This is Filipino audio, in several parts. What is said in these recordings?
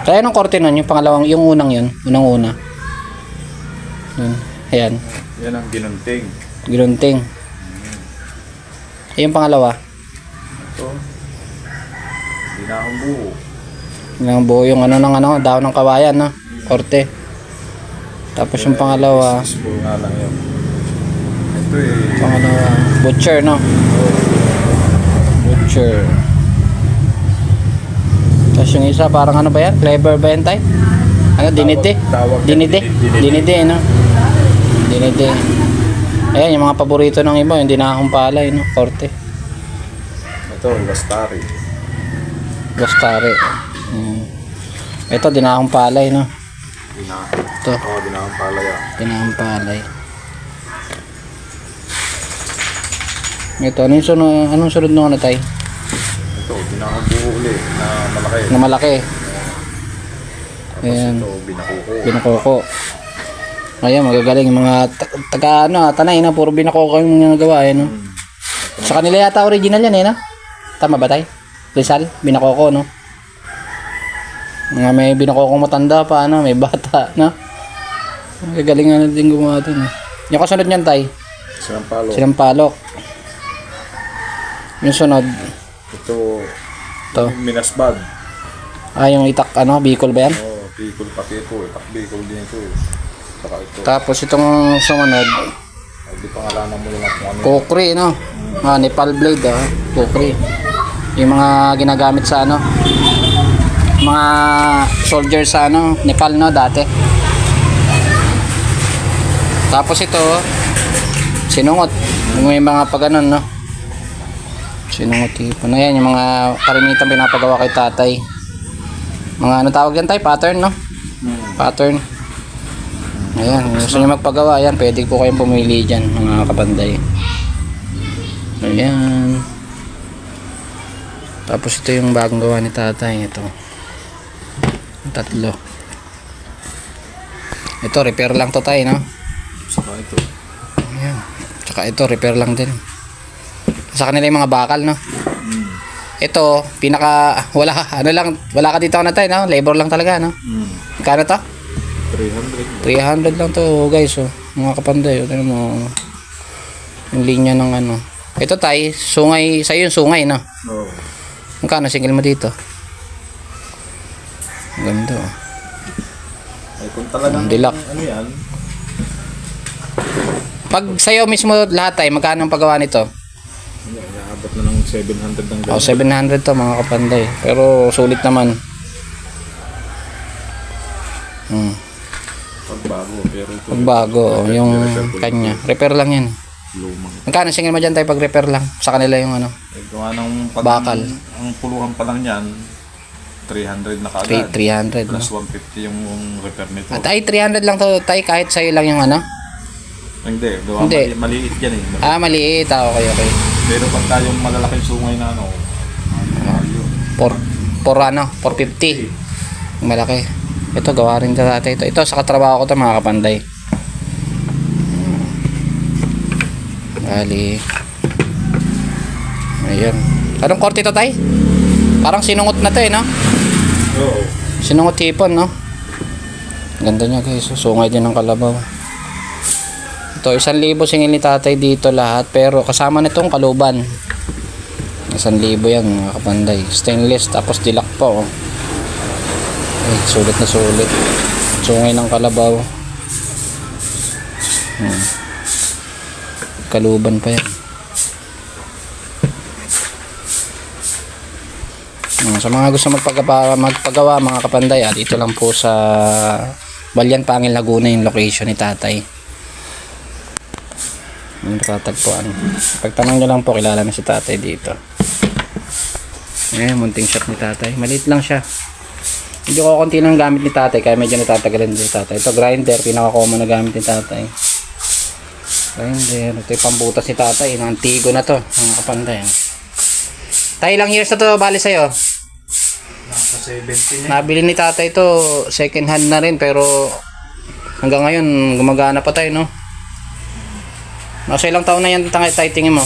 Kaya anong korte nun? Yung pangalawang, yung unang yun. Unang-una. Yun. Ayan. Yan ang ginunting. Ginunting. Yung pangalawa. Ito. Hindi na akong buo. Yung buo yung ano ng ano, daon ng kawayan, no? Korte. Tapos yung pangalawa. Buo nga lang yun. Ito eh. Pangalawa. Butcher, no? Butcher. Tapos yung isa, parang ano ba yan? Clever ba yan, tay? Ano? Dinide? Dinide? Dinide, no? Dinide. Ayan, yung mga paborito ng iba, yung dinahong palay, no? Korte. Ito, Gastari. Gastari. Ito, dinahong palay, no? Ito. Oo, dinahong palay. Dinahong palay. Ito, anong sunod nung ano, tay? Ito, dinahong buo ulit na malaki. Na malaki. Tapos ayan. ito, binakoko. Binakoko. Ayan, magagaling yung mga taga ano, tanay na puro binakoko yung mga gawa, no? Sa kanila yata original yan, no? Tama ba, tay? Rizal, binakoko, no? Mga may binakokong matanda pa, no? May bata, no? Magagaling nga din gumawa dun, eh. Yung kasunod niyan, tay? Sinampalok. Sinampalok. Yung sunod? Ito. Minasbag. Yung itak, ano? Bicol ba yan? Oo, Bicol pati ito. Itak Bicol din ito. Saka ito. Tapos itong sumunod? Ay, di pangalanan mo lang kung ano. Kukri, no? Nepal blade, kukri. Yung mga ginagamit sa ano? Mga soldiers sa ano? Nepal, no? Dati. Tapos ito, sinungot. Yung may mga pag-anon, no? Sinungot tipon. Ayan, yung mga karimitan pinapagawa kay tatay. Mga ano tawag yan, tay? Pattern, no? Pattern. Ayan, gusto nyo magpagawa. Ayan, pwede po kayong pumili dyan, mga kapanday. Ayan. Tapos ito yung bagong gawa ni tatay. Ito. Tatlo. Ito, repair lang to, tay, no? Saka ito. Ayan. Saka ito, repair lang din. Sa kanila yung mga bakal, no? Ito, pinaka, wala ka dito na tayo, no? Labor lang talaga, no? Kano to? 300 lang to, guys, oh. Mga kapanday, oh. Tignan mo, yung linya ng ano. Ito, tay, sungay, sa'yo yung sungay, no? Oo. Magkano single mo dito? Ganda, oh. Ay, kung talagang Dilak. ano yan. Pag sa'yo mismo lahat, tay, magkano ang paggawa nito? Naabot na ng 700 ng gano'n. 700 to, mga kapanday. Pero sulit naman. Pagbago. Pero ito. Pagbago, yung kanya. Repair lang yan. Lumang. Magkano single mo dyan tayo pag repair lang? Sa kanila yung ano? Gawa ng Bakal. Ang puluhan pa lang yan, 300 na kaagad. 300. Plus No? 150 yung repair nito. At ay 300 lang to tayo kahit sa'yo lang yung ano? Hindi, gawa Hindi. maliit yan eh. Maliit. Okay, okay. Pero pagka yung malalaking sungay na ano, yun. 450. Malaki. Ito, gawa rin sa dati ito. Ito, sa katrabaho ko to, mga kapanday. Bali. Ayan. Anong korte ito, tay? Parang sinungot na to, eh, no? Oo. Sinungot hipon, no? Ganda niya, guys. Sungay din ng kalabaw. Ito, 1,000 singil ni tatay dito lahat. Pero kasama nitong kaluban. 1,000 yan, mga kapanday. Stainless, tapos dilak pa, oh. Ay, sulit na sulit. Sungay ng kalabaw. Kaluban pa yan. Sa mga gusto magpagawa mga kapanday, dito lang po sa Balyan Pangil, Laguna yung location ni tatay. Yung nakatagpuan. Pagtanong nyo lang po, kilala na si tatay dito. Ayan, munting shop ni tatay. Maliit lang siya. Hindi ko konti lang gamit ni tatay, kaya medyo natatagalan din si tatay. Ito grinder, pinaka-common na gamit ni tatay. Grinder, ito yung pambutas ni tatay. Antigo na to, mga kapanday. Tay, ilang years na to bali sa'yo? Nasa 70 Nabili ni tatay to, second hand na rin, pero hanggang ngayon gumagana pa tayo, no? Nasa ilang taon na yan tayo tingin mo?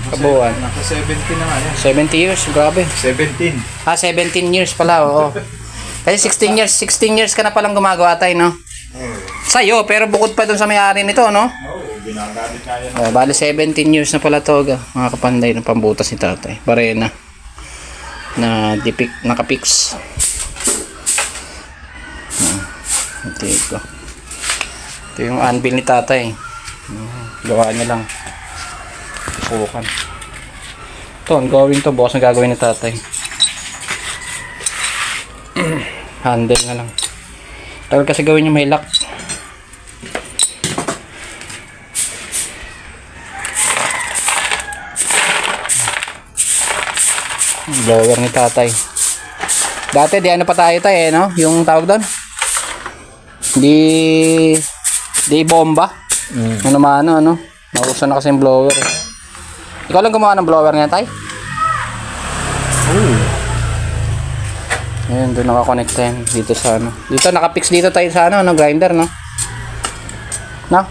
Kabuuan. Nasa 70 na nga yan. 70 years, grabe. 17. 17 years pala, oo. Kasi 16 years ka na palang gumagawa tayo, no? Sa'yo, pero bukod pa dun sa may-ari nito, no? Oo, ginagamit nga yan. Bali 17 years na pala to, mga kapanday ng pambutas ni tatay. Barena. Na dipik, nakapix. Ito. Ito yung anvil ni tatay. Gawa niya lang. Pukan. Ito, ang gawin to, boss, ang gagawin ni tatay. Handle na lang. Tagal kasi gawin yung may lock. Blower ni tatay. Dati di ano pa tayo no? Yung tawag doon? Di bomba. Ano mano, ano? Nauso na kasi yung blower. Ikaw lang gumawa ng blower niya, tay? Ayun, doon nakakonect yan. Dito sa ano. Dito, nakapix dito tayo sa ano, grinder, no? No?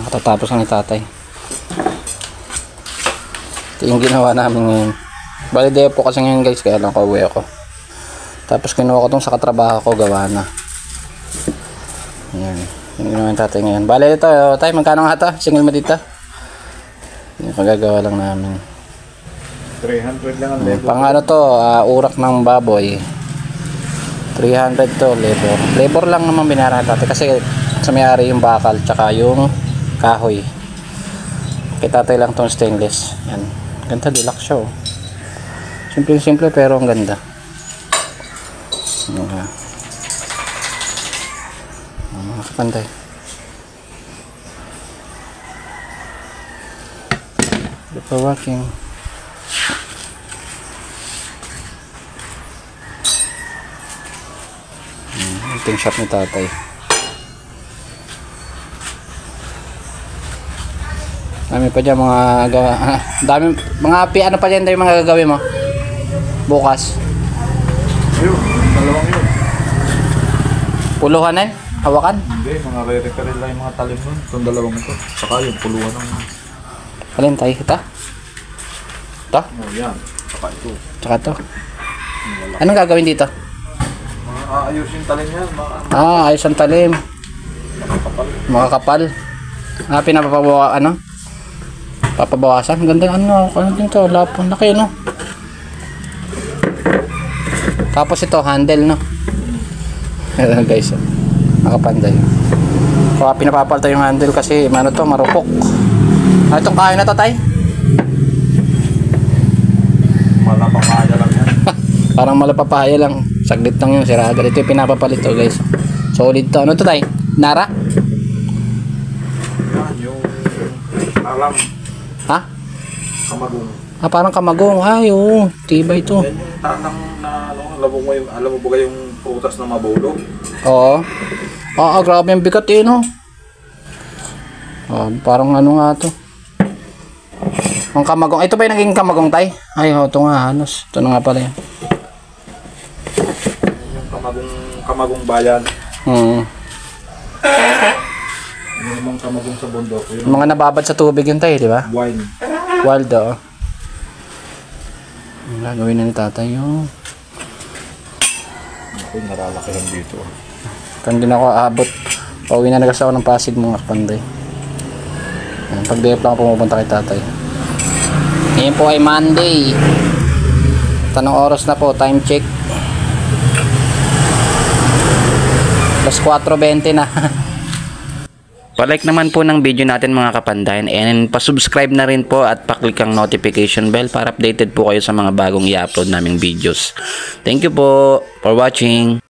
Nakatatapos na ni tatay. Ito yung ginawa namin ngayon. Bali, depo kasi ngayon, guys, kaya lang kauwi ako. Tapos kinuha ko itong sa katrabaho ko, gawa na. Ayan. Yung ginawa ng tatay ngayon. Bali, ito, tayo, magkano nga ito? Single mo dito? Yung kagagawa lang namin. 300 lang ang level. Pang ano to, urak ng baboy. 300 to, labor. Labor lang naman binayaran natin kasi sa may-ari yung bakal tsaka yung kahoy. Kay tatay lang tong stainless. Yan. Ganda, deluxe siya, oh. Simple pero ang ganda. Mga kapantay. Ito pa working. Ito yung shop ni tatay. Dami pa dyan mga gawa. Dami, mga ano pa dyan yung mga gagawin mo? Bukas. Ayun, dalawang yun. Puluhanan? Hawakan? Hindi, mga re-repair lang yung mga talim nun. Itong dalawang ito. Saka yung puluhan ng... Alin tayo? Ito? Ito? Oh, yan. Saka ito. Tsaka ito. Anong gagawin dito? Mga aayusin talim yan. Mga Ayos ang talim. kapal. Mga kapal. Pinapabawa, ano? Papabawasan. Ganda, ano din to? Lapon. Laki, no? Tapos ito, handle, no? Ayan, guys. Nakapanday. Kaya pinapapalta yung handle kasi, ano to, marupok. Itong kain na to, tay? Malapapaya lang yan. Parang malapapaya lang. Saglit lang yung sirada. Ito yung pinapapalit to, guys. Solid to. Ano to, tay? Nara? Yan, yung alam. Ha? Kamagong. Parang kamagong. Ay, oo. Tibay to. Yan yung tanang na, ano, alam mo ba yung prutas na mabulog? Oo. Grabe yung bigat eh, no? Parang ano nga to. Ang kamagong. Ito ba yung naging kamagong, tay? Ay, ito nga, halos. Ito na nga pala yan. Yung kamagong bayan. Hmm. Yung namang kamagong sa bundok. Yung Mga nababad sa tubig yun, tay, di ba? wine. Wild, oh. Ang gagawin na ni tatay yun. Ako yung naralakihan dito. Kung din ako aabot. Pauwi na nagas ako ng Pasig, mga kapanday. Pag-dep lang ako pumupunta kay tatay. Ngayon po ay Monday. Tanong oras na po, time check. Plus 4:20 na. Pa-like naman po ng video natin mga kapandayan and pa-subscribe na rin po at pa-click ang notification bell para updated po kayo sa mga bagong i-upload naming videos. Thank you po for watching.